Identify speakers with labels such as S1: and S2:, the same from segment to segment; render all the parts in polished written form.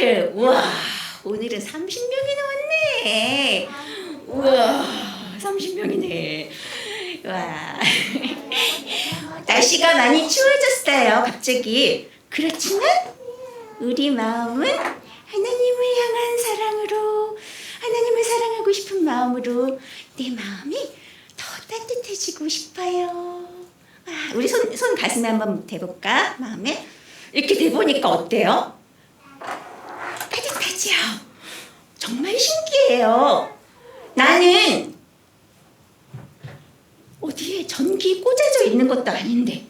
S1: 우와, 오늘은 30명이 나왔네. 우와, 30명이네. 와. 날씨가 많이 추워졌어요, 갑자기. 그렇지만 우리 마음은 하나님을 향한 사랑으로, 하나님을 사랑하고 싶은 마음으로 내 마음이 더 따뜻해지고 싶어요. 우리 손 가슴에 한번 대볼까? 마음에 이렇게 대보니까 어때요? 따뜻하죠? 정말 신기해요. 나는 어디에 전기 꽂아져 있는 것도 아닌데,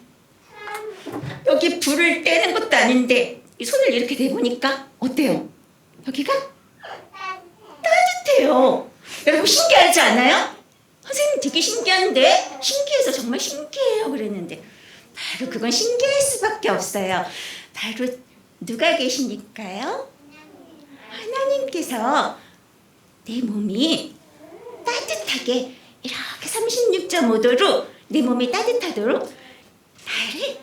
S1: 여기 불을 떼는 것도 아닌데, 이 손을 이렇게 대보니까 어때요? 여기가 따뜻해요. 여러분 신기하지 않아요? 선생님 되게 신기한데, 신기해서 정말 신기해요 그랬는데, 바로 그건 신기할 수밖에 없어요. 바로 누가 계시니까요? 하나님께서 내 몸이 따뜻하게 이렇게 36.5도로 내 몸이 따뜻하도록 나를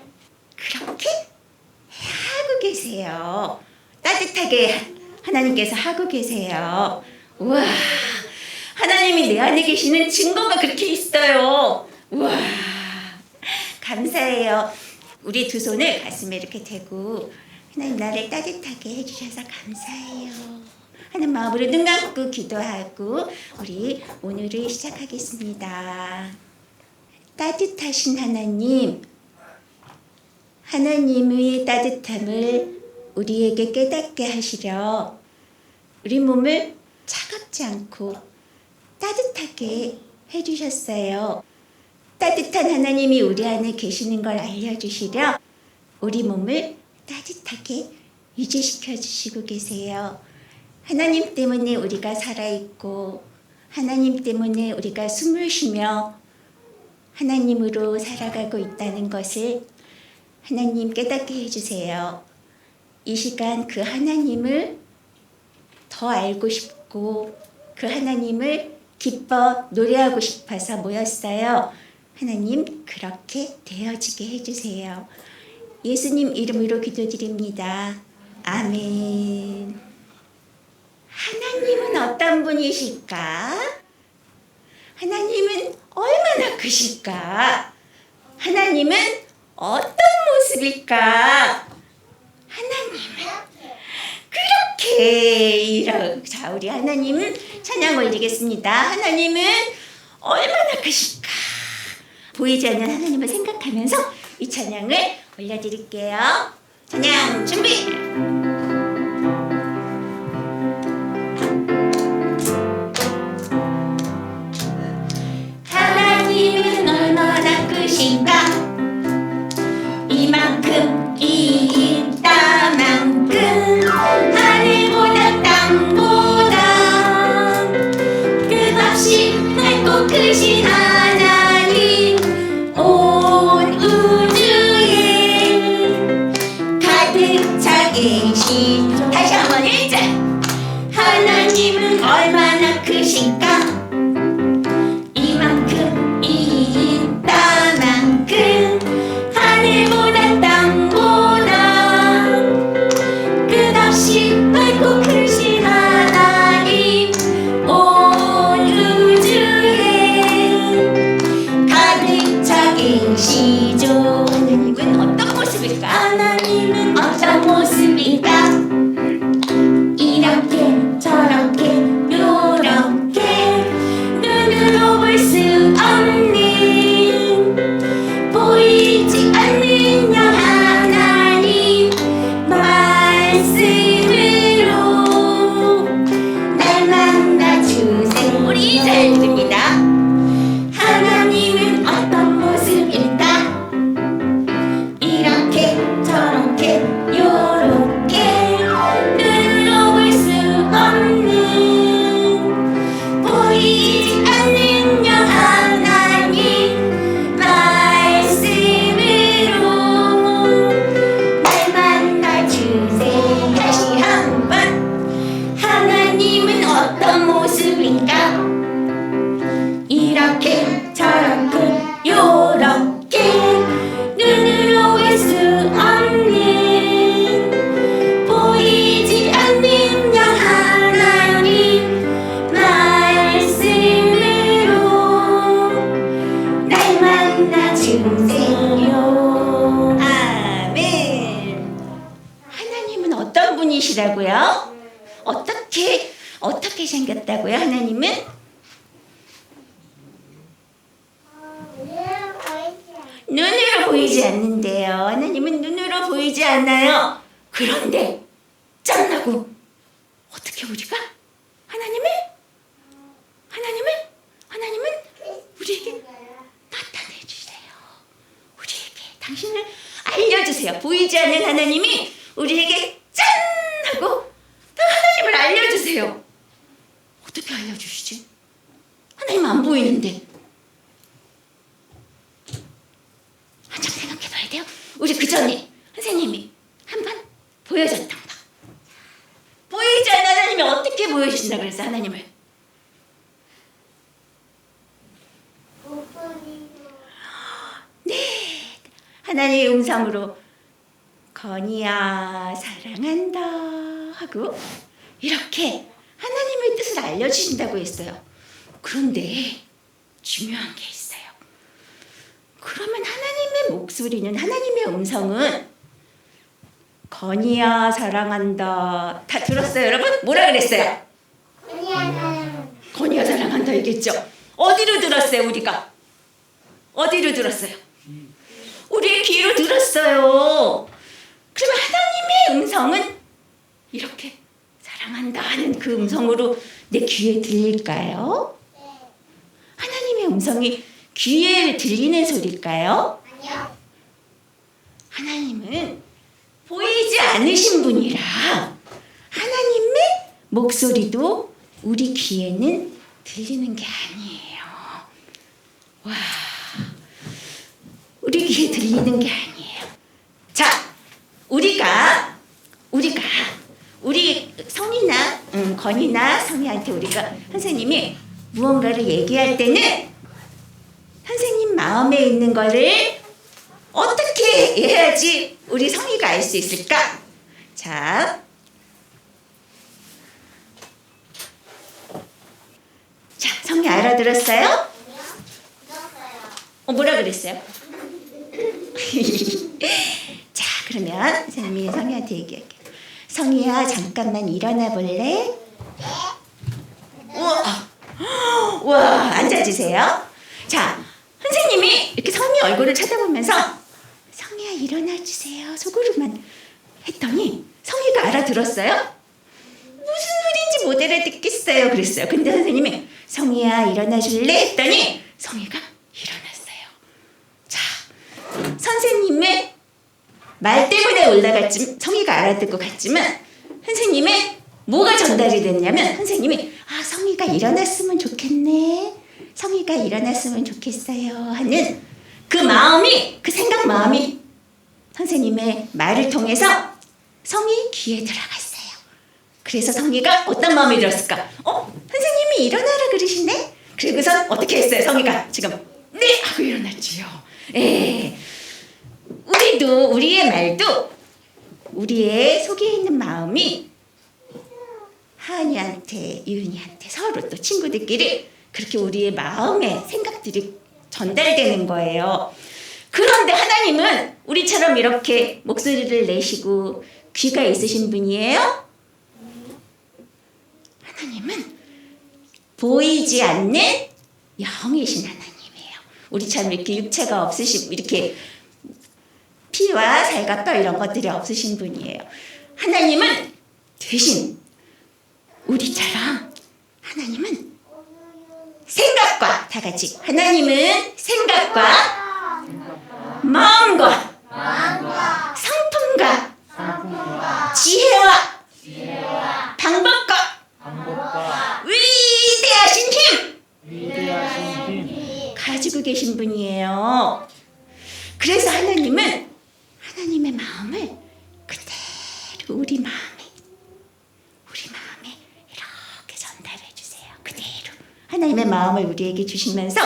S1: 그렇게 하고 계세요. 따뜻하게 하나님께서 하고 계세요. 우와, 하나님이 내 안에 계시는 증거가 그렇게 있어요. 우와, 감사해요. 우리 두 손을 가슴에 이렇게 대고, 하나님 나를 따뜻하게 해주셔서 감사해요 하는 마음으로 눈 감고 기도하고 우리 오늘을 시작하겠습니다. 따뜻하신 하나님, 하나님의 따뜻함을 우리에게 깨닫게 하시려 우리 몸을 차갑지 않고 따뜻하게 해주셨어요. 따뜻한 하나님이 우리 안에 계시는 걸 알려주시려 우리 몸을 따뜻하게 유지시켜 주시고 계세요. 하나님 때문에 우리가 살아있고, 하나님 때문에 우리가 숨을 쉬며 하나님으로 살아가고 있다는 것을 하나님 깨닫게 해주세요. 이 시간 그 하나님을 더 알고 싶고 그 하나님을 기뻐 노래하고 싶어서 모였어요. 하나님 그렇게 되어지게 해주세요. 예수님 이름으로 기도드립니다. 아멘. 하나님은 어떤 분이실까? 하나님은 얼마나 크실까? 하나님은 어떤 모습일까? 하나님은 그렇게 자, 우리 하나님 찬양 올리겠습니다. 하나님은 얼마나 크실까? 보이지 않는 하나님을 생각하면서 이 찬양을 올려드릴게요. 찬양 준비! 하나님은 얼마나 크신가? 이만큼 이따만큼 하늘보다 땅보다 끝없이 넓고 크신 하나님, 온 우주에 가득 차게
S2: 주세요.
S1: 아멘. 하나님은 어떤 분이시라고요? 어떻게 생겼다고요? 하나님은 눈으로 보이지 않는데요. 하나님은 눈으로 보이지 않아요. 그런데 짠하고 어떻게 우리가 하나님은 우리에게 나타내 주세요. 우리에게 당신을 알려주세요. 보이지 않는 하나님이 우리에게 짠 하고 하나님을 알려주세요. 어떻게 알려주시지? 하나님 안 보이는데. 한참 생각해 봐야 돼요. 우리 그 전에 선생님이 한번 보여줬던 거. 보이지 않는 하나님이 어떻게 보여주신다 그랬어? 하나님을. 네, 하나님의 음성으로 건이야 사랑한다 하고 이렇게 하나님의 뜻을 알려주신다고 했어요. 그런데 중요한 게 있어요. 그러면 하나님의 목소리는, 하나님의 음성은 건이야 사랑한다 다 들었어요 여러분? 뭐라 그랬어요? 건이야 사랑한다 얘기했죠. 어디로 들었어요 우리가? 어디로 들었어요? 우리의 귀로 들었어요. 그러면 하나님의 음성은 이렇게 사랑한다 하는 그 음성으로 내 귀에 들릴까요? 하나님의 음성이 귀에 들리는 소리일까요?
S2: 아니요.
S1: 하나님은 보이지 않으신 분이라 하나님의 목소리도 우리 귀에는 들리는 게 아니에요. 와, 우리 귀에 들리는 게 아니에요. 자, 우리가 우리 성이나 건이나 성이한테 우리가 선생님이 무언가를 얘기할 때는 선생님 마음에 있는 거를 어떻게 해야지 우리 성이가 알 수 있을까? 자, 성이 알아들었어요? 뭐라 그랬어요? 자, 그러면 선생님이 성이한테 얘기할게요. 성이야, 잠깐만 일어나 볼래? 우와, 앉아주세요. 자, 선생님이 이렇게 성이 얼굴을 쳐다보면서 성이야 일어나 주세요 속으로만 했더니 성이가 알아들었어요? 무슨 소리인지 못 알아듣겠어요 그랬어요. 근데 선생님이 성이야 일어나 줄래? 했더니 성이가 일어났어요. 자, 선생님의 말 때문에 올라갔지만 성이가 알아듣고 갔지만 선생님의 뭐가 전달이 됐냐면 선생님이 성이가 일어났으면 좋겠네, 성이가 일어났으면 좋겠어요 하는 그 마음이, 그 생각 마음이 선생님의 말을 통해서 성이 귀에 들어갔어요. 그래서 성이가 어떤 마음이 들었을까? 선생님이 일어나라 그러시네? 그리고선 어떻게 했어요? 성이가 지금 네! 하고 일어났지요. 우리의 말도 우리의 속에 있는 마음이 하은이한테, 유은이한테 서로 또 친구들끼리 그렇게 우리의 마음의 생각들이 전달되는 거예요. 그런데 하나님은 우리처럼 이렇게 목소리를 내시고 귀가 있으신 분이에요? 하나님은 보이지 않는 영이신 하나님이에요. 우리처럼 이렇게 육체가 없으신, 이렇게 피와 살과 뼈 이런 것들이 없으신 분이에요. 하나님은 대신 우리처럼 하나님은 생각과, 다 같이 하나님은 생각과 마음과 성품과 지혜와 방법과 위대하신 힘 가지고 계신 분이에요. 그래서 하나님은 하나님의 마음을 그대로 우리 마음에 이렇게 전달해 주세요. 그대로 하나님의 마음을 우리에게 주시면서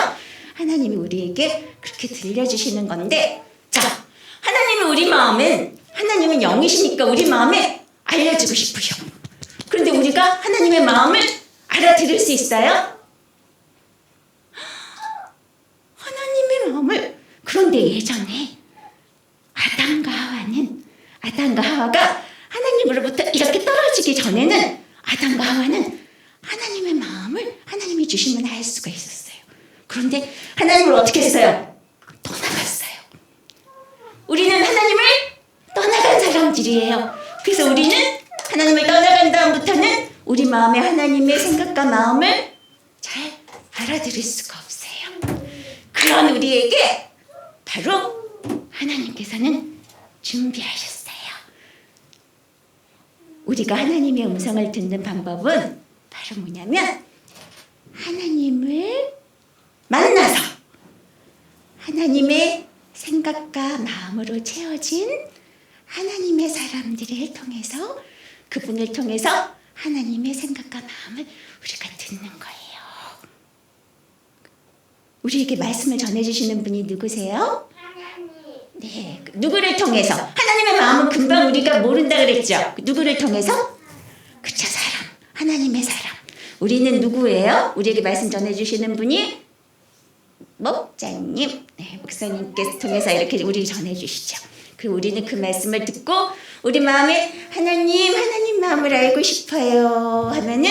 S1: 하나님이 우리에게 그렇게 들려주시는 건데, 자, 하나님은 영이시니까 우리 마음에 알려주고 싶으셔. 그런데 우리가 하나님의 마음을 알아들을 수 있어요? 하나님의 마음을, 그런데 그런데 예전에 아담과 하와가 하나님으로부터 이렇게 떨어지기 전에는 아담과 하와는 하나님의 마음을 하나님이 주시면 알 수가 있었어요. 그런데 하나님을 어떻게 했어요? 떠나갔어요. 우리는 하나님을 떠나간 사람들이에요. 그래서 우리는 하나님을 떠나간 다음부터는 우리 마음에 하나님의 생각과 마음을 잘 알아들을 수가 없어요. 그런 우리에게 바로 하나님께서는 준비하셨어요. 우리가 하나님의 음성을 듣는 방법은 바로 뭐냐면 하나님을 만나서 하나님의 생각과 마음으로 채워진 하나님의 사람들을 통해서 그분을 통해서 하나님의 생각과 마음을 우리가 듣는 거예요. 우리에게 말씀을 전해주시는 분이 누구세요? 네, 누구를 통해서? 하나님의 마음은 금방 우리가 모른다 그랬죠. 누구를 통해서? 그쵸, 사람. 하나님의 사람. 우리는 누구예요? 우리에게 말씀 전해주시는 분이 목자님, 네, 목사님께서 통해서 이렇게 우리 전해주시죠. 그리고 우리는 그 말씀을 듣고 우리 마음에 하나님 마음을 알고 싶어요 하면은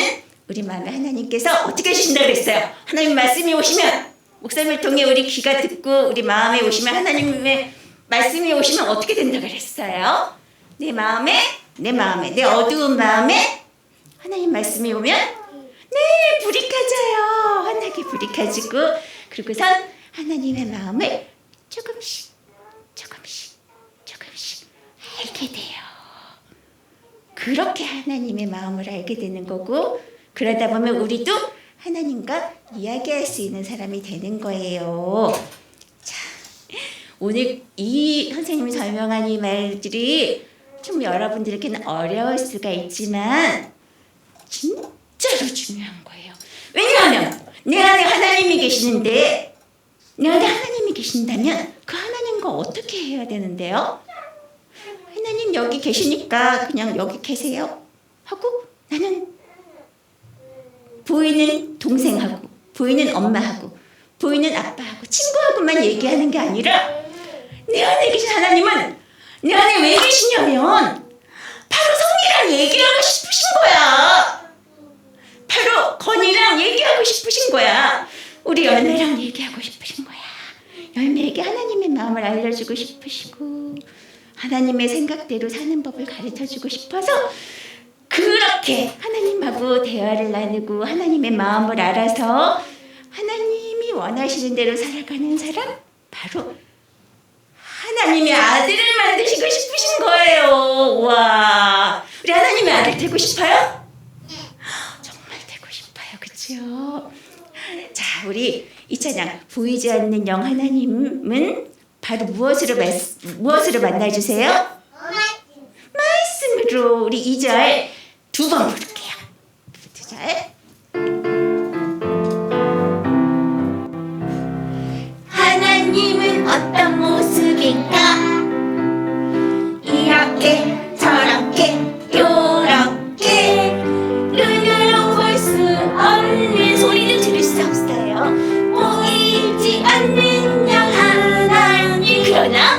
S1: 우리 마음에 하나님께서 어떻게 해주신다고 그랬어요? 하나님 말씀이 오시면 목사님을 통해 우리 귀가 듣고 우리 마음에 오시면 하나님의 말씀이 오시면 어떻게 된다고 그랬어요? 내 어두운 마음에 하나님 말씀이 오면 네, 불이 켜져요. 환하게 불이 켜지고 그리고선 하나님의 마음을 조금씩 알게 돼요. 그렇게 하나님의 마음을 알게 되는 거고 그러다 보면 우리도 하나님과 이야기할 수 있는 사람이 되는 거예요. 자, 오늘 이 선생님이 설명한 이 말들이 좀 여러분들에게는 어려울 수가 있지만 진짜로 중요한 거예요. 왜냐하면 내 안에 하나님이 계시는데 내 안에 하나님이 계신다면 그 하나님과 어떻게 해야 되는데요? 하나님 여기 계시니까 그냥 여기 계세요 하고 나는 보이는 동생하고 보이는 엄마하고 보이는 아빠하고 친구하고만 얘기하는 게 아니라 내 안에 계신 하나님은 내 안에 왜 계시냐면 바로 성이랑 얘기하고 싶으신 거야. 바로 건이랑 얘기하고 싶으신 거야. 우리 열매랑 얘기하고 싶으신 거야. 열매에게 하나님의 마음을 알려주고 싶으시고 하나님의 생각대로 사는 법을 가르쳐주고 싶어서 그렇게 하나님하고 대화를 나누고 하나님의 마음을 알아서 하나님이 원하시는 대로 살아가는 사람 바로 하나님의 아들을 만드시고 싶으신 거예요. 와, 우리 하나님의 아들 되고 싶어요? 정말 되고 싶어요. 그렇죠? 자, 우리 이 찬양 보이지 않는 영 하나님은 바로 무엇으로 만나주세요? 말씀으로. 우리 2절 두 번 부를게요. 2절. 하나님은 어떤 모습일까? 이렇게 저렇게 요렇게 눈으로 볼 수 없는 소리는 들을 수 없어요. 보이지 않는 영 하나님 그러나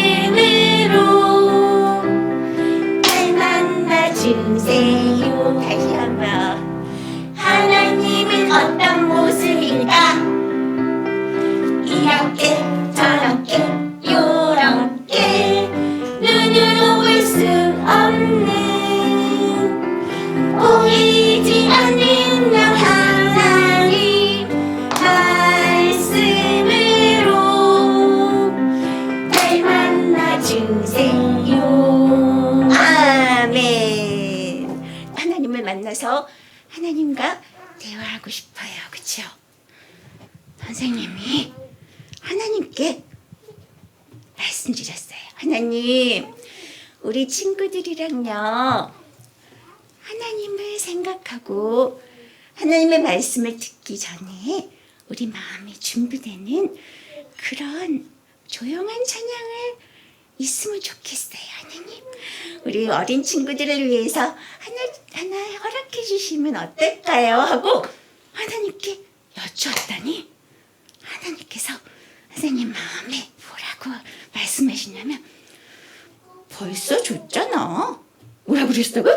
S1: 말씀으로 날 만나주세요. 다시 한번 하나님은 어떤 모습일까? 이렇게 저렇게 요렇게 눈으로 볼 수 없는 보이지 않는 영 하나님 말씀으로 날 만나주세요. 아멘. 하나님을 만나서 하나님과 대화하고 싶어요. 그렇죠? 선생님이 하나님께 말씀드렸어요. 하나님, 우리 친구들이랑요 하나님을 생각하고 하나님의 말씀을 듣기 전에 우리 마음이 준비되는 그런 조용한 찬양을 있으면 좋겠어요. 하나님, 우리 어린 친구들을 위해서 하나 허락해 주시면 어떨까요? 하고 하나님께 여쭈었더니 하나님께서 선생님 마음에 뭐라고 말씀하시냐면 벌써 줬잖아. 뭐라 그랬다고?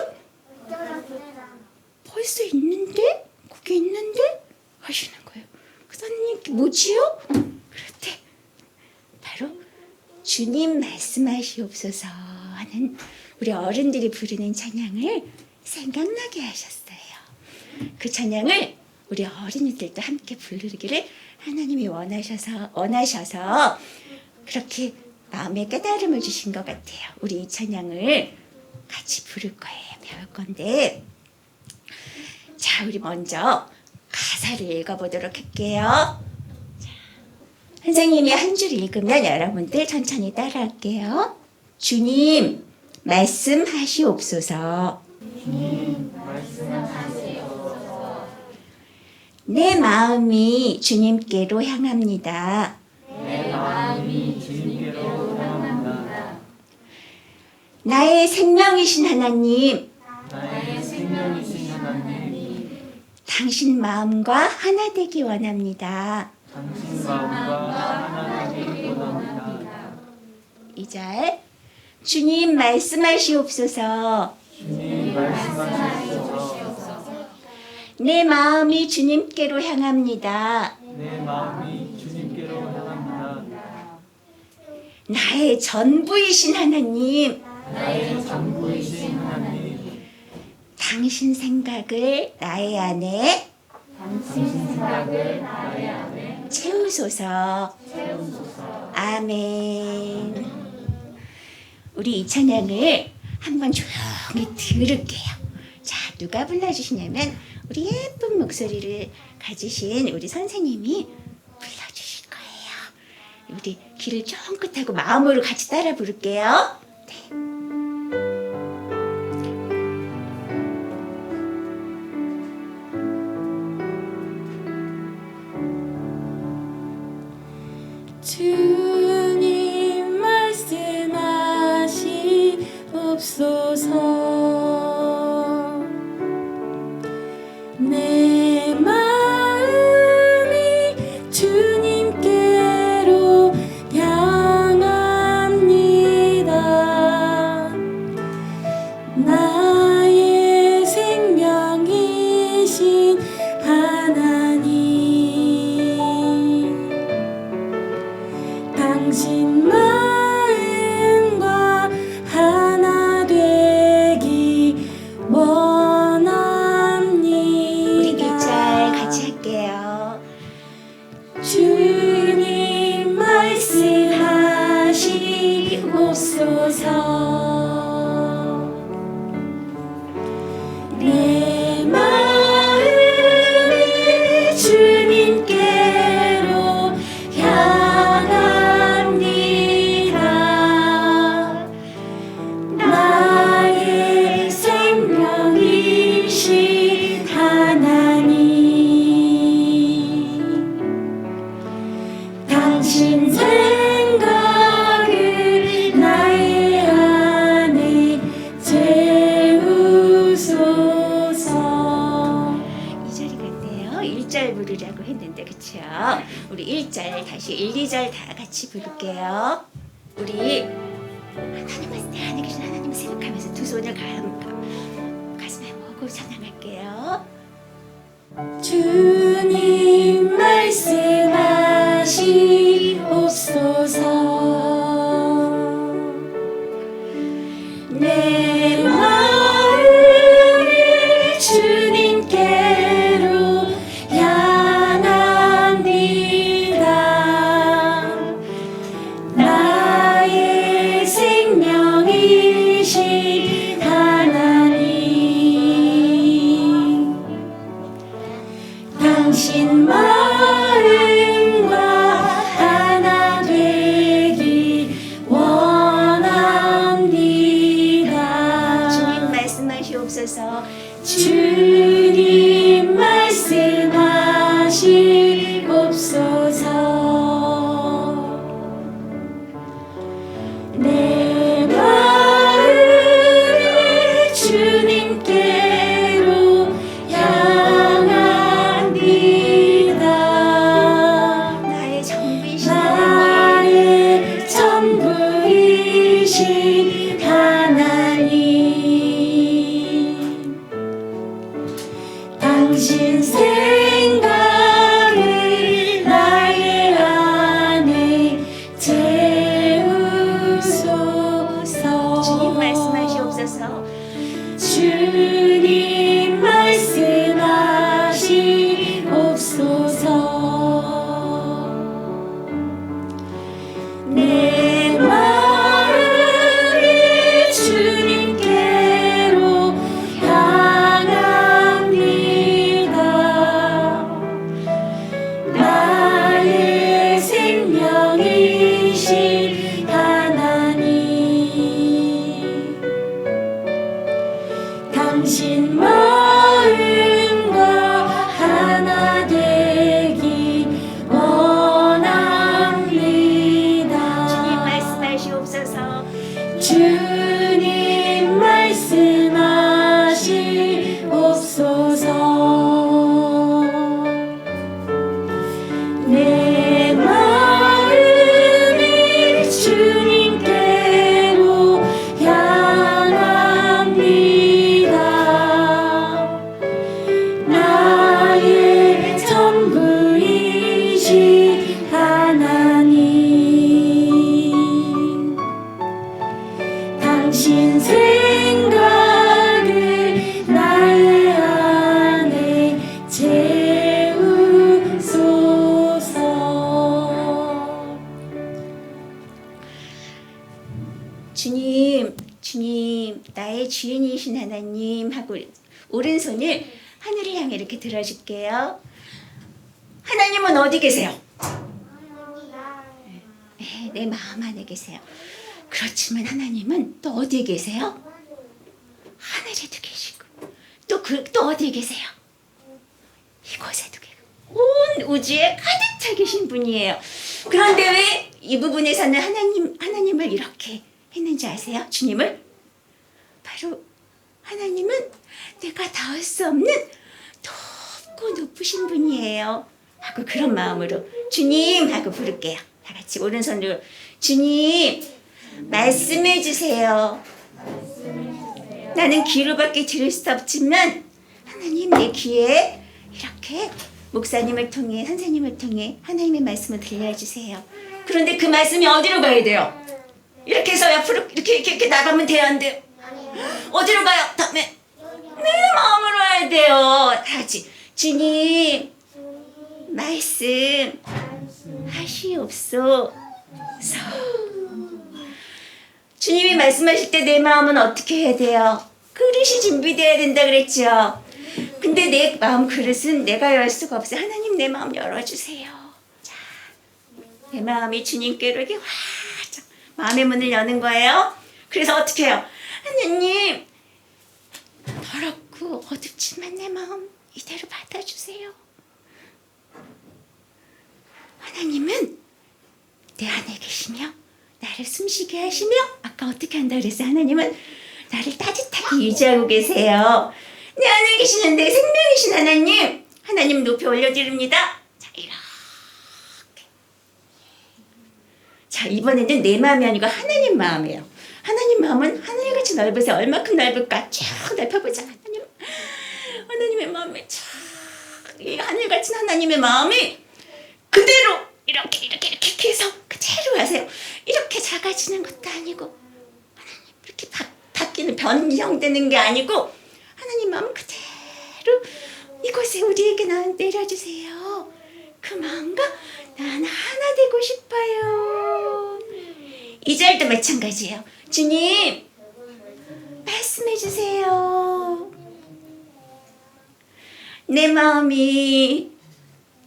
S1: 벌써 있는데? 거기 있는데? 하시는 거예요. 그 선생님께 뭐지요? 그렇대. 바로 주님 말씀하시옵소서 하는 우리 어른들이 부르는 찬양을 생각나게 하셨어요. 그 찬양을 우리 어린이들도 함께 부르기를 하나님이 원하셔서 그렇게 마음에 깨달음을 주신 것 같아요. 우리 이 찬양을 같이 부를 거예요. 배울 건데, 자, 우리 먼저 가사를 읽어보도록 할게요. 자, 선생님이 한 줄 읽으면 여러분들 천천히 따라할게요. 주님 말씀하시옵소서.
S2: 주님 말씀하시옵소서.
S1: 내 마음이 주님께로 향합니다.
S2: 내 마음이 주님께로 향합니다.
S1: 나의 생명이신 하나님,
S2: 나의 생명이신 하나님,
S1: 당신 마음과 하나 되기 원합니다.
S2: 당신 마음과 하나 되기 원합니다.
S1: 2절 주님 말씀하시옵소서.
S2: 주님 말씀하시옵소서.
S1: 내 마음이 주님께로 향합니다.
S2: 내 마음이 주님께로 향합니다.
S1: 나의 전부이신 하나님,
S2: 나의 전부이신 하나님,
S1: 당신 생각을 나의 안에
S2: 당신 생각을 나의 안에
S1: 채우소서.
S2: 채우소서.
S1: 아멘. 우리 이 찬양을 한번 조용히 들을게요. 자, 누가 불러주시냐면 우리 예쁜 목소리를 가지신 우리 선생님이 불러주실 거예요. 우리 귀를 쫑긋하고 마음으로 같이 따라 부를게요. 네.
S3: 주님 말씀하시옵소서. 내 마음이 주님께로 향합니다. 나의 생명이신 하나님, 당신 마음과 하나 되기 원합니다.
S1: 우리 1절 같이 할게요.
S3: 주님 말씀하시옵소서. 내 마음이 주님께로 향합니다. 나의 생명이신 하나님, 당신 생각을 나의 안에 채우소서.
S1: 2절이 같네요. 1절 부르려고 했는데 그쵸? 우리 1절 다시 1, 2절 다 같이 부를게요. 우리 하나님을 내 안에 계신 하나님을 생각하면서 두 손을 가슴에 모으고 찬양할게요.
S3: 주님 말씀하시옵소서. 내 마음이 주님께로 향합니다. 나의 생명이신 하나님, 당신 마음
S1: 주님, 주님, 나의 주인이신 하나님 하고 오른손을 하늘을 향해 이렇게 들어줄게요. 하나님은 어디 계세요? 네, 내 마음 안에 계세요. 그렇지만 하나님은 또 어디에 계세요? 하늘에도 계시고 또 어디에 계세요? 이곳에도 계시고 온 우주에 가득 차 계신 분이에요. 그런데 왜 이 부분에서는 하나님을 이렇게 했는지 아세요? 주님을? 바로 하나님은 내가 닿을 수 없는 높고 높으신 분이에요 하고 그런 마음으로 주님 하고 부를게요. 다 같이 오른손으로 주님 말씀해 주세요. 나는 귀로밖에 들을 수 없지만 하나님 내 귀에 이렇게 목사님을 통해 선생님을 통해 하나님의 말씀을 들려주세요. 그런데 그 말씀이 어디로 가야 돼요? 이렇게 해서 옆으로 이렇게 나가면 돼요? 안 돼요? 어디로 가요? 다음에 내 마음으로 와야 돼요. 다 같이 주님 말씀 하시옵소서. 주님이 말씀하실 때 내 마음은 어떻게 해야 돼요? 그릇이 준비되어야 된다 그랬죠. 근데 내 마음 그릇은 내가 열 수가 없어요. 하나님 내 마음 열어주세요. 자, 내 마음이 주님께로 이렇게 활짝 마음의 문을 여는 거예요. 그래서 어떻게 해요? 하나님 더럽고 어둡지만 내 마음 이대로 받아주세요. 하나님은 내 안에 계시며 나를 숨쉬게 하시며 아까 어떻게 한다 그랬어요? 하나님은 나를 따뜻하게 유지하고 계세요. 내 안에 계시는 내 생명이신 하나님 높이 올려드립니다. 자 이렇게 자 이번에는 내 마음이 아니고 하나님 마음이에요. 하나님 마음은 하늘같이 넓으세요. 얼마큼 넓을까? 쭉 넓혀보자. 하나님의 마음이 이 하늘같은 하나님의 마음이 그대로 이렇게 해서 그대로 하세요. 이렇게 작아지는 것도 아니고 하나님 이렇게 바뀌는 변형되는 게 아니고 하나님 마음 그대로 이곳에 우리에게 내려주세요. 그 마음과 나는 하나 되고 싶어요. 이 절도 마찬가지예요. 주님 말씀해 주세요. 내 마음이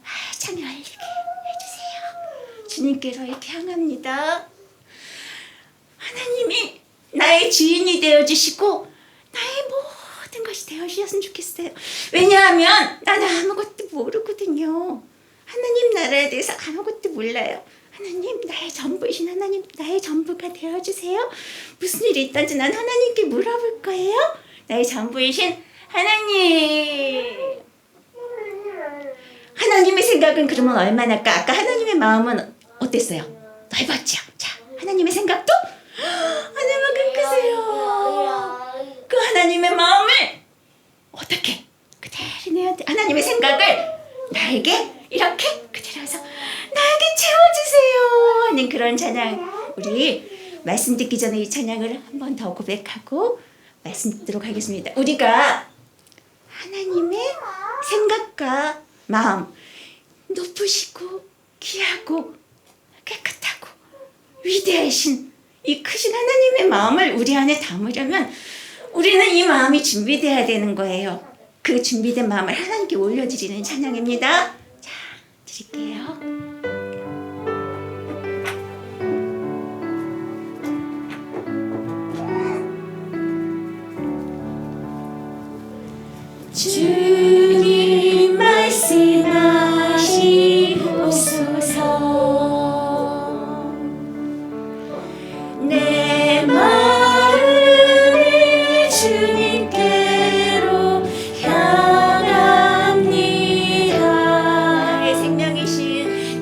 S1: 활짝 열리게 해주세요. 주님께로 이렇게 향합니다. 하나님이 나의 주인이 되어주시고 나의 모든 것이 되어주셨으면 좋겠어요. 왜냐하면 나는 아무것도 모르거든요. 하나님 나라에 대해서 아무것도 몰라요. 하나님 나의 전부이신 하나님 나의 전부가 되어주세요. 무슨 일이 있든지 난 하나님께 물어볼 거예요. 나의 전부이신 하나님. 하나님의 생각은 그러면 얼마나 아까 하나님의 마음은 어땠어요? 넓었죠. 자 하나님의 생각도 하나님만큼 크세요. 그 하나님의 마음을 어떻게 그대로 내한테 하나님의 생각을 나에게 이렇게 그대로 해서 나에게 채워주세요 하는 그런 찬양. 우리 말씀 듣기 전에 이 찬양을 한 번 더 고백하고 말씀 듣도록 하겠습니다. 우리가 하나님의 생각과 마음 높으시고 귀하고 깨끗하고 위대하신 이 크신 하나님의 마음을 우리 안에 담으려면 우리는 이 마음이 준비돼야 되는 거예요. 그 준비된 마음을 하나님께 올려드리는 찬양입니다. 자, 드릴게요. 주님 말씀하시옵소서. 내 마음이 주님께로 향합니다.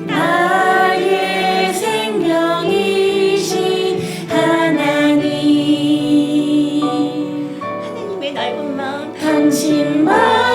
S1: 나의 생명이신 하나님. 하나님의 넓은 마음 당신 마음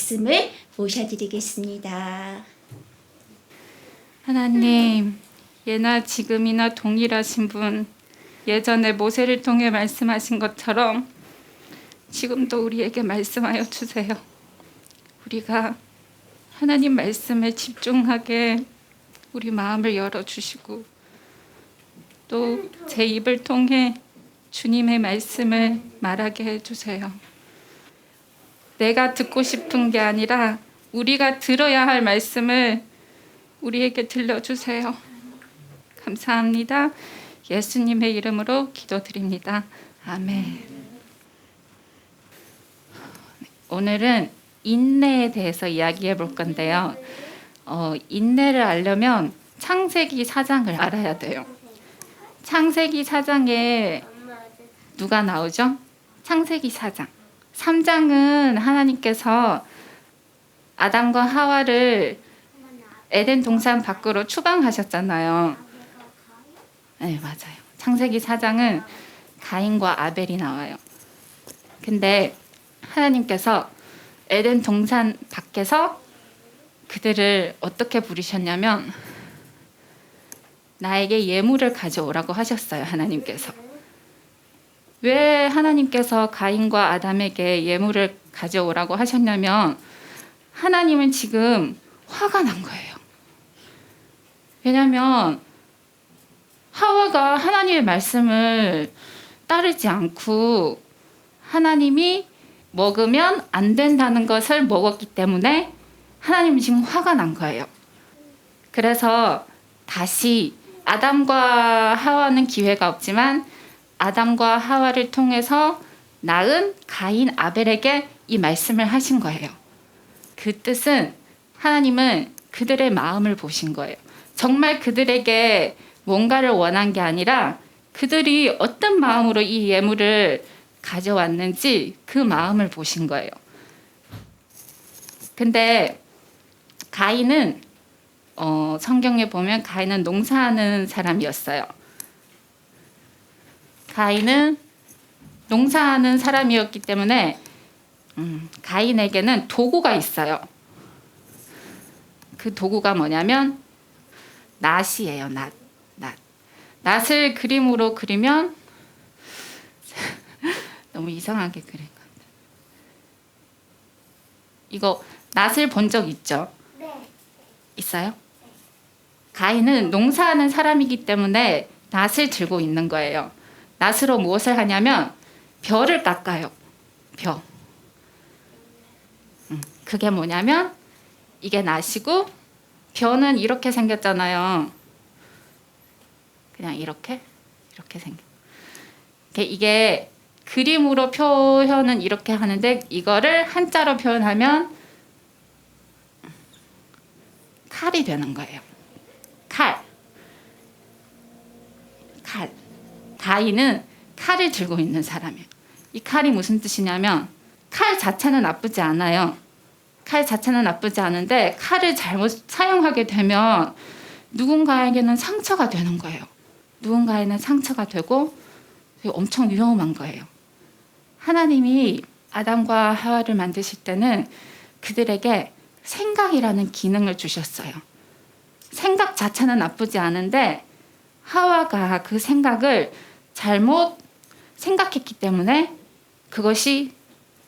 S1: 말씀을 모셔드리겠습니다.
S4: 하나님, 예나 지금이나 동일하신 분, 예전에 모세를 통해 말씀하신 것처럼 지금도 우리에게 말씀하여 주세요. 우리가 하나님 말씀에 집중하게 우리 마음을 열어주시고 또 제 입을 통해 주님의 말씀을 말하게 해주세요. 내가 듣고 싶은 게 아니라 우리가 들어야 할 말씀을 우리에게 들려주세요. 감사합니다. 예수님의 이름으로 기도드립니다. 아멘. 오늘은 인내에 대해서 이야기해 볼 건데요. 인내를 알려면 창세기 4장을 알아야 돼요. 창세기 4장에 누가 나오죠? 창세기 4장. 3장은 하나님께서 아담과 하와를 에덴 동산 밖으로 추방하셨잖아요. 네, 맞아요. 창세기 4장은 가인과 아벨이 나와요. 근데 하나님께서 에덴 동산 밖에서 그들을 어떻게 부르셨냐면 나에게 예물을 가져오라고 하셨어요. 하나님께서. 왜 하나님께서 가인과 아담에게 예물을 가져오라고 하셨냐면 하나님은 지금 화가 난 거예요. 왜냐하면 하와가 하나님의 말씀을 따르지 않고 하나님이 먹으면 안 된다는 것을 먹었기 때문에 하나님은 지금 화가 난 거예요. 그래서 다시 아담과 하와는 기회가 없지만 아담과 하와를 통해서 낳은 가인 아벨에게 이 말씀을 하신 거예요. 그 뜻은 하나님은 그들의 마음을 보신 거예요. 정말 그들에게 뭔가를 원한 게 아니라 그들이 어떤 마음으로 이 예물을 가져왔는지 그 마음을 보신 거예요. 근데 가인은 성경에 보면 가인은 농사하는 사람이었어요. 가인은 농사하는 사람이었기 때문에 가인에게는 도구가 있어요. 그 도구가 뭐냐면 낫이에요. 낫. 낫을 그림으로 그리면 너무 이상하게 그린 것 같아요. 이거 낫을 본 적 있죠?
S5: 네.
S4: 있어요? 가인은 농사하는 사람이기 때문에 낫을 들고 있는 거예요. 낫으로 무엇을 하냐면 벼를 깎아요. 벼. 그게 뭐냐면 이게 낫이고 벼는 이렇게 생겼잖아요. 그냥 이렇게 생겨. 이게 그림으로 표현은 이렇게 하는데 이거를 한자로 표현하면 칼이 되는 거예요. 칼. 가인은 칼을 들고 있는 사람이에요. 이 칼이 무슨 뜻이냐면 칼 자체는 나쁘지 않아요. 칼 자체는 나쁘지 않은데 칼을 잘못 사용하게 되면 누군가에게는 상처가 되는 거예요. 누군가에는 상처가 되고 엄청 위험한 거예요. 하나님이 아담과 하와를 만드실 때는 그들에게 생각이라는 기능을 주셨어요. 생각 자체는 나쁘지 않은데 하와가 그 생각을 잘못 생각했기 때문에 그것이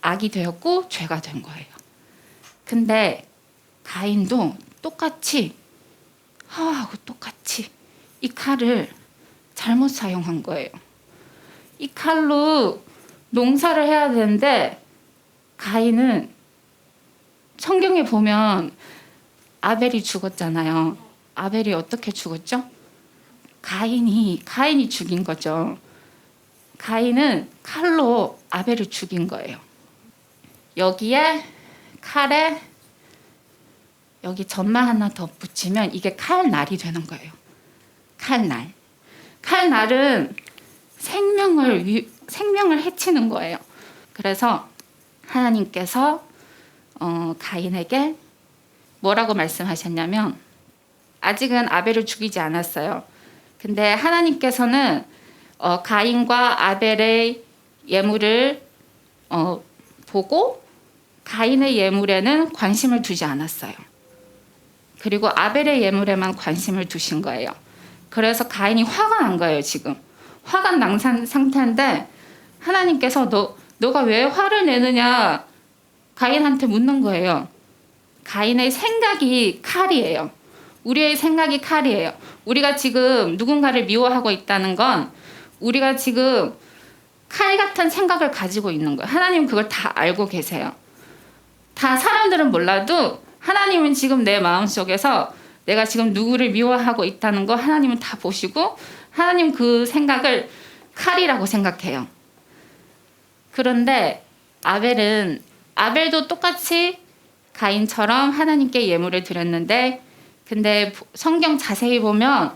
S4: 악이 되었고 죄가 된 거예요. 근데 가인도 똑같이 하와하고 똑같이 이 칼을 잘못 사용한 거예요. 이 칼로 농사를 해야 되는데 가인은 성경에 보면 아벨이 죽었잖아요. 아벨이 어떻게 죽었죠? 가인이 죽인 거죠. 가인은 칼로 아벨을 죽인 거예요. 여기에 칼에 여기 점만 하나 더 붙이면 이게 칼날이 되는 거예요. 칼날. 칼날은 생명을 해치는 거예요. 그래서 하나님께서 가인에게 뭐라고 말씀하셨냐면 아직은 아벨을 죽이지 않았어요. 근데 하나님께서는 가인과 아벨의 예물을 보고 가인의 예물에는 관심을 두지 않았어요. 그리고 아벨의 예물에만 관심을 두신 거예요. 그래서 가인이 화가 난 거예요, 지금. 화가 난 상태인데 하나님께서 너가 왜 화를 내느냐 가인한테 묻는 거예요. 가인의 생각이 칼이에요. 우리의 생각이 칼이에요. 우리가 지금 누군가를 미워하고 있다는 건 우리가 지금 칼 같은 생각을 가지고 있는 거예요. 하나님은 그걸 다 알고 계세요. 다 사람들은 몰라도 하나님은 지금 내 마음속에서 내가 지금 누구를 미워하고 있다는 거 하나님은 다 보시고 하나님 그 생각을 칼이라고 생각해요. 그런데 아벨도 똑같이 가인처럼 하나님께 예물을 드렸는데 근데 성경 자세히 보면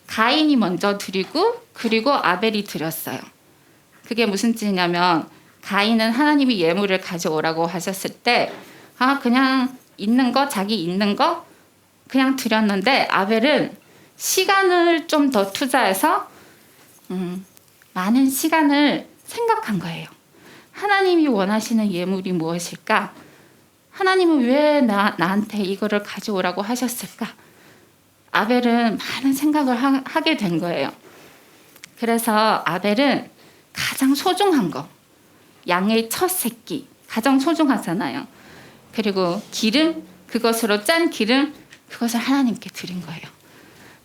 S4: 가인이 먼저 드리고 그리고 아벨이 드렸어요. 그게 무슨 뜻이냐면 가인은 하나님이 예물을 가져오라고 하셨을 때 그냥 있는 거 자기 있는 거 그냥 드렸는데 아벨은 시간을 좀 더 투자해서 많은 시간을 생각한 거예요. 하나님이 원하시는 예물이 무엇일까? 하나님은 왜 나한테 이거를 가져오라고 하셨을까? 아벨은 많은 생각을 하게 된 거예요. 그래서 아벨은 가장 소중한 거, 양의 첫 새끼, 가장 소중하잖아요. 그리고 기름, 그것으로 짠 기름, 그것을 하나님께 드린 거예요.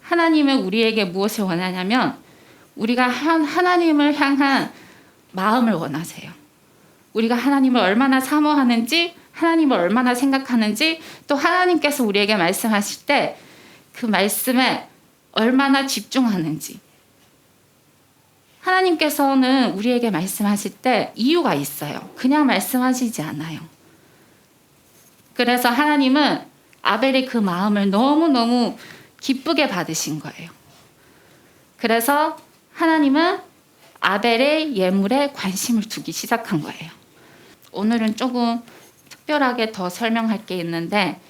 S4: 하나님은 우리에게 무엇을 원하냐면 우리가 하나님을 향한 마음을 원하세요. 우리가 하나님을 얼마나 사모하는지, 하나님을 얼마나 생각하는지, 또 하나님께서 우리에게 말씀하실 때 그 말씀에 얼마나 집중하는지. 하나님께서는 우리에게 말씀하실 때 이유가 있어요. 그냥 말씀하시지 않아요. 그래서 하나님은 아벨의 그 마음을 너무너무 기쁘게 받으신 거예요. 그래서 하나님은 아벨의 예물에 관심을 두기 시작한 거예요. 오늘은 조금 특별하게 더 설명할 게 있는데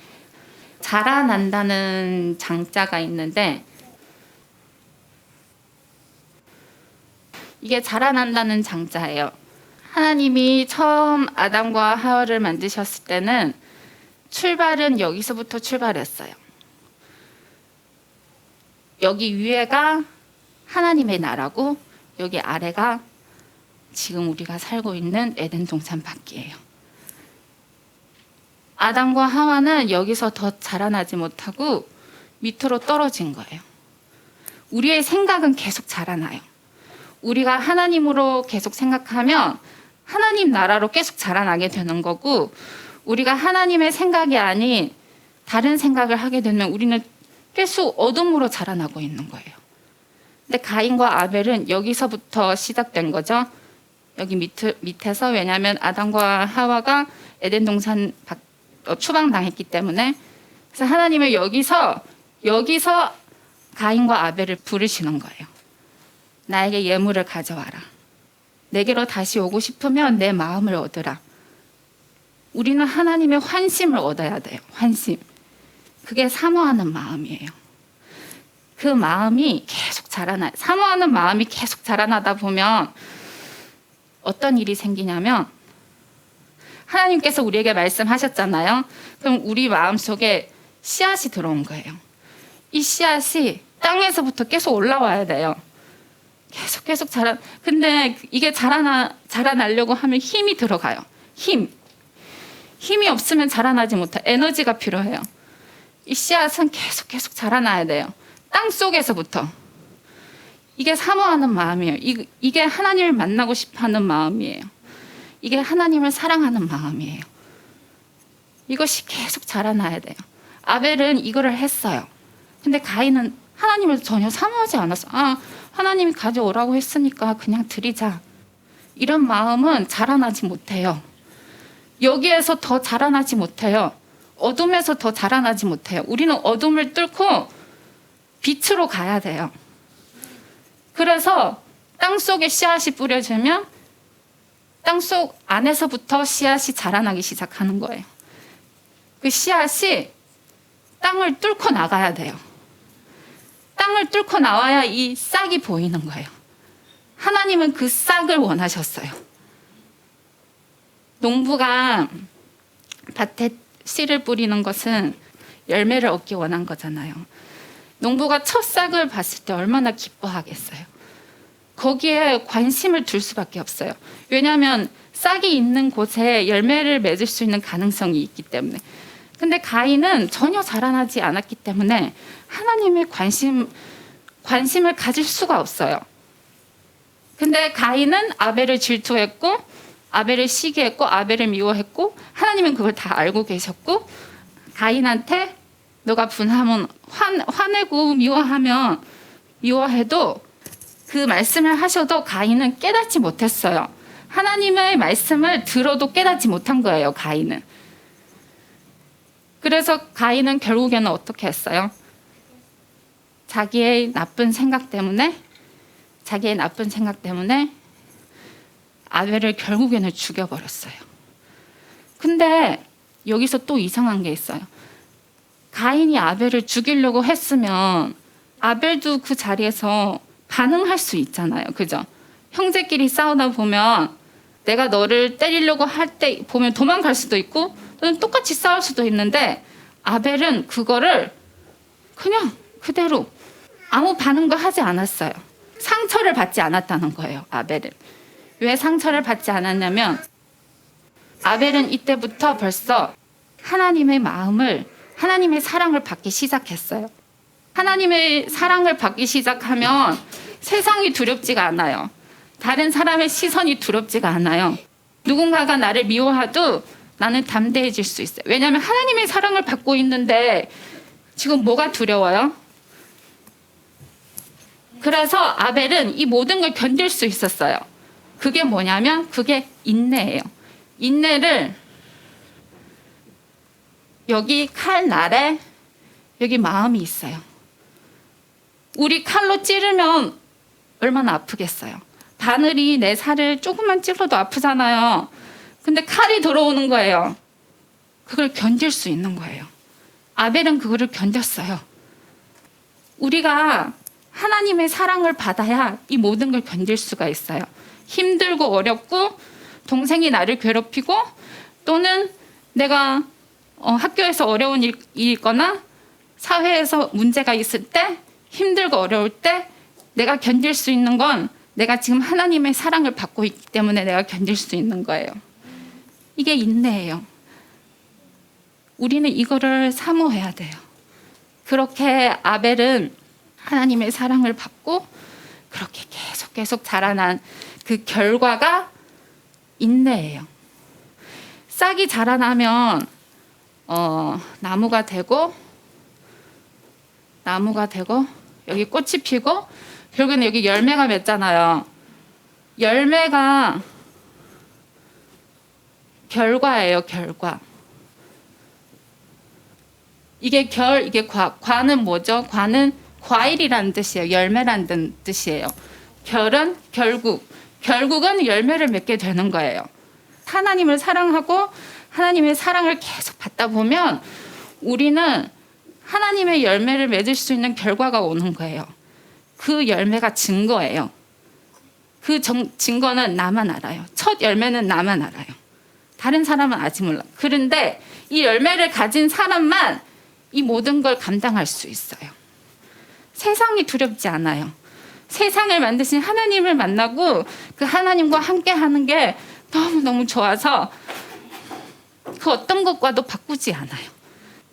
S4: 자라난다는 장자가 있는데 이게 자라난다는 장자예요. 하나님이 처음 아담과 하와를 만드셨을 때는 출발은 여기서부터 출발했어요. 여기 위에가 하나님의 나라고 여기 아래가 지금 우리가 살고 있는 에덴 동산 밖이에요. 아담과 하와는 여기서 더 자라나지 못하고 밑으로 떨어진 거예요. 우리의 생각은 계속 자라나요. 우리가 하나님으로 계속 생각하면 하나님 나라로 계속 자라나게 되는 거고 우리가 하나님의 생각이 아닌 다른 생각을 하게 되면 우리는 계속 어둠으로 자라나고 있는 거예요. 근데 가인과 아벨은 여기서부터 시작된 거죠. 여기 밑에서 왜냐하면 아담과 하와가 에덴 동산 추방당했기 때문에 그래서 하나님을 여기서 가인과 아벨을 부르시는 거예요. 나에게 예물을 가져와라. 내게로 다시 오고 싶으면 내 마음을 얻으라. 우리는 하나님의 환심을 얻어야 돼요. 환심. 그게 사모하는 마음이에요. 그 마음이 계속 자라나요. 사모하는 마음이 계속 자라나다 보면 어떤 일이 생기냐면 하나님께서 우리에게 말씀하셨잖아요. 그럼 우리 마음속에 씨앗이 들어온 거예요. 이 씨앗이 땅에서부터 계속 올라와야 돼요. 계속 근데 이게 자라나려고 하면 힘이 들어가요. 힘이 없으면 자라나지 못해. 에너지가 필요해요. 이 씨앗은 계속 자라나야 돼요. 땅 속에서부터. 이게 사모하는 마음이에요. 이게 하나님을 만나고 싶어하는 마음이에요. 이게 하나님을 사랑하는 마음이에요. 이것이 계속 자라나야 돼요. 아벨은 이거를 했어요. 근데 가인은 하나님을 전혀 사모하지 않았어. 하나님이 가져오라고 했으니까 그냥 드리자. 이런 마음은 자라나지 못해요. 여기에서 더 자라나지 못해요. 어둠에서 더 자라나지 못해요. 우리는 어둠을 뚫고 빛으로 가야 돼요. 그래서 땅속에 씨앗이 뿌려지면 땅속 안에서부터 씨앗이 자라나기 시작하는 거예요. 그 씨앗이 땅을 뚫고 나가야 돼요. 땅을 뚫고 나와야 이 싹이 보이는 거예요. 하나님은 그 싹을 원하셨어요. 농부가 밭에 씨를 뿌리는 것은 열매를 얻기 원한 거잖아요. 농부가 첫 싹을 봤을 때 얼마나 기뻐하겠어요. 거기에 관심을 둘 수밖에 없어요. 왜냐하면 싹이 있는 곳에 열매를 맺을 수 있는 가능성이 있기 때문에. 근데 가인은 전혀 자라나지 않았기 때문에 하나님의 관심을 가질 수가 없어요. 근데 가인은 아벨을 질투했고 아벨을 시기했고 아벨을 미워했고 하나님은 그걸 다 알고 계셨고 가인한테 너가 분하면 화내고 미워해도 그 말씀을 하셔도 가인은 깨닫지 못했어요. 하나님의 말씀을 들어도 깨닫지 못한 거예요. 가인은. 그래서 가인은 결국에는 어떻게 했어요? 자기의 나쁜 생각 때문에 아벨을 결국에는 죽여버렸어요. 근데 여기서 또 이상한 게 있어요. 가인이 아벨을 죽이려고 했으면 아벨도 그 자리에서 반응할 수 있잖아요. 그죠? 형제끼리 싸우다 보면 내가 너를 때리려고 할 때 보면 도망갈 수도 있고 또는 똑같이 싸울 수도 있는데 아벨은 그거를 그냥 그대로 아무 반응도 하지 않았어요. 상처를 받지 않았다는 거예요. 아벨은. 왜 상처를 받지 않았냐면 아벨은 이때부터 벌써 하나님의 사랑을 받기 시작했어요. 하나님의 사랑을 받기 시작하면 세상이 두렵지가 않아요. 다른 사람의 시선이 두렵지가 않아요. 누군가가 나를 미워해도 나는 담대해질 수 있어요. 왜냐하면 하나님의 사랑을 받고 있는데 지금 뭐가 두려워요? 그래서 아벨은 이 모든 걸 견딜 수 있었어요. 그게 뭐냐면 그게 인내예요. 인내를 여기 칼날에 여기 마음이 있어요. 우리 칼로 찌르면 얼마나 아프겠어요. 바늘이 내 살을 조금만 찔러도 아프잖아요. 근데 칼이 들어오는 거예요. 그걸 견딜 수 있는 거예요. 아벨은 그거를 견뎠어요. 우리가 하나님의 사랑을 받아야 이 모든 걸 견딜 수가 있어요. 힘들고 어렵고 동생이 나를 괴롭히고 또는 내가 학교에서 어려운 일이 있거나 사회에서 문제가 있을 때 힘들고 어려울 때 내가 견딜 수 있는 건 내가 지금 하나님의 사랑을 받고 있기 때문에 내가 견딜 수 있는 거예요. 이게 인내예요. 우리는 이거를 사모해야 돼요. 그렇게 아벨은 하나님의 사랑을 받고 그렇게 계속 자라난 그 결과가 인내예요. 싹이 자라나면 나무가 되고 여기 꽃이 피고 결국에는 여기 열매가 맺잖아요. 열매가 결과예요. 결과. 이게 이게 과는 뭐죠? 과는 과일이라는 뜻이에요. 열매라는 뜻이에요. 결은 결국은 열매를 맺게 되는 거예요. 하나님을 사랑하고 하나님의 사랑을 계속 받다 보면 우리는 하나님의 열매를 맺을 수 있는 결과가 오는 거예요. 그 열매가 증거예요. 그 증거는 나만 알아요. 첫 열매는 나만 알아요. 다른 사람은 아직 몰라. 그런데 이 열매를 가진 사람만 이 모든 걸 감당할 수 있어요. 세상이 두렵지 않아요. 세상을 만드신 하나님을 만나고 그 하나님과 함께 하는 게 너무너무 좋아서 그 어떤 것과도 바꾸지 않아요.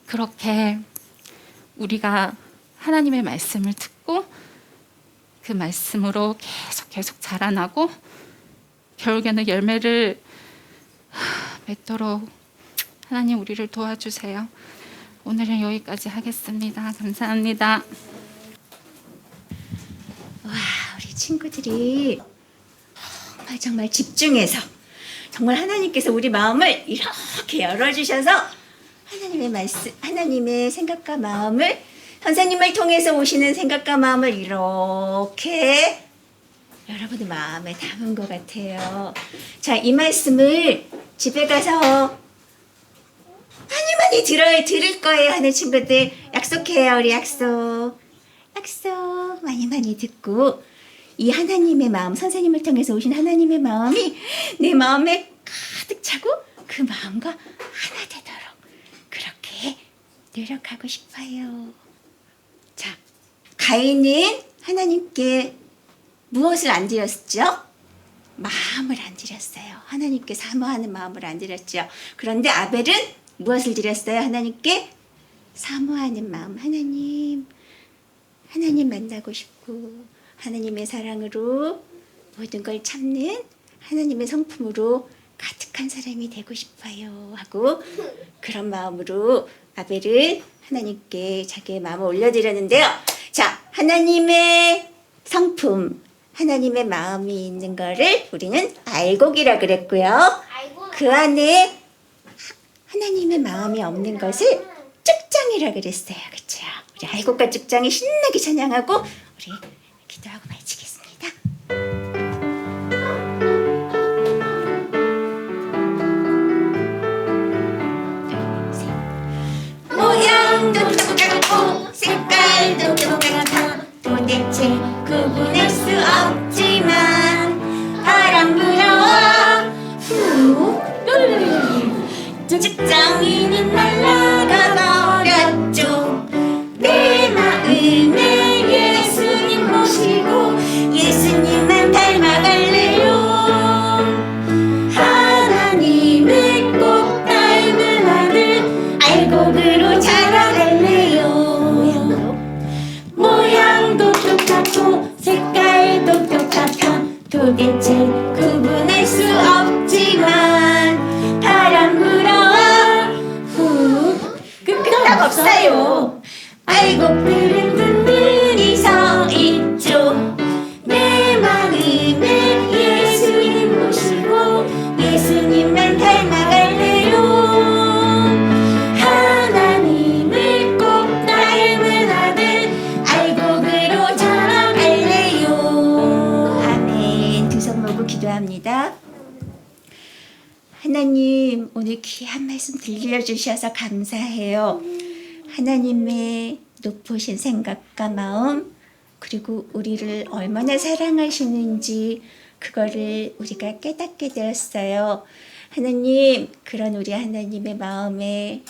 S4: 그렇게 우리가 하나님의 말씀을 듣고 그 말씀으로 계속 자라나고 결국에는 열매를 맺도록 하나님 우리를 도와주세요. 오늘은 여기까지 하겠습니다. 감사합니다.
S1: 와, 우리 친구들이 정말 집중해서 정말 하나님께서 우리 마음을 이렇게 열어주셔서 하나님의 말씀, 하나님의 생각과 마음을 선생님을 통해서 오시는 생각과 마음을 이렇게 여러분의 마음에 담은 것 같아요. 자, 이 말씀을 집에 가서 많이 들을 거예요. 하는 친구들 약속해요. 우리 약속 많이 듣고 이 하나님의 마음, 선생님을 통해서 오신 하나님의 마음이 내 마음에 가득 차고 그 마음과 하나 되도록 노력하고 싶어요. 자, 가인은 하나님께 무엇을 안 드렸죠? 마음을 안 드렸어요. 하나님께 사모하는 마음을 안 드렸죠. 그런데 아벨은 무엇을 드렸어요? 하나님께 사모하는 마음. 하나님 만나고 싶고 하나님의 사랑으로 모든 걸 참는 하나님의 성품으로 가득한 사람이 되고 싶어요 하고 그런 마음으로 아벨은 하나님께 자기의 마음을 올려드렸는데요. 자, 하나님의 성품, 하나님의 마음이 있는 거를 우리는 알곡이라 그랬고요. 그 안에 하나님의 마음이 없는 것을 쭉장이라 그랬어요. 그렇죠? 우리 알곡과 쭉장이 신나게 찬양하고 우리 기도하고 마치겠습니다. 모양도 똑같고 색깔도 똑같아 도대체 구분할 수 없지만 바람 불어와 후 직장인은 날아가 버렸죠. 내 마음에 예수님 모시고 예수님만 닮아갈래요. 하나님을 꼭 닮은 아들 알곡으로 자라갈래요. 모양도 똑같고 색깔도 똑같아 도대체 구분할 수 없지만 바람 불어와 후 끄떡 없어요. 알곡들은 든든히 서 있죠. 내 마음에 예수님 모시고 예수님만 닮아갈래요. 하나님을 꼭 닮은 아들 알곡으로 자라갈래요. 아멘. 두 손 모으고 기도합니다. 하나님, 오늘 귀한 말씀 들려주셔서 감사해요. 하나님의 높으신 생각과 마음, 그리고 우리를 얼마나 사랑하시는지 그거를 우리가 깨닫게 되었어요. 하나님, 그런 우리 하나님의 마음이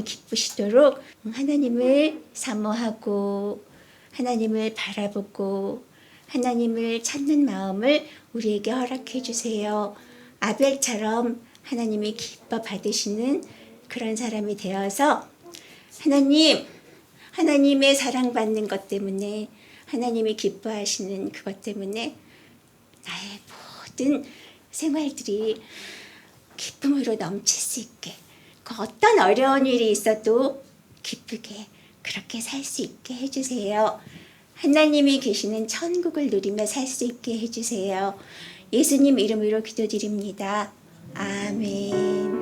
S1: 기쁘시도록 하나님을 사모하고 하나님을 바라보고 하나님을 찾는 마음을 우리에게 허락해 주세요. 아벨처럼 하나님이 기뻐 받으시는 그런 사람이 되어서 하나님의 사랑받는 것 때문에 하나님이 기뻐하시는 그것 때문에 나의 모든 생활들이 기쁨으로 넘칠 수 있게 그 어떤 어려운 일이 있어도 기쁘게 그렇게 살 수 있게 해주세요. 하나님이 계시는 천국을 누리며 살 수 있게 해주세요. 예수님 이름으로 기도드립니다. 아멘.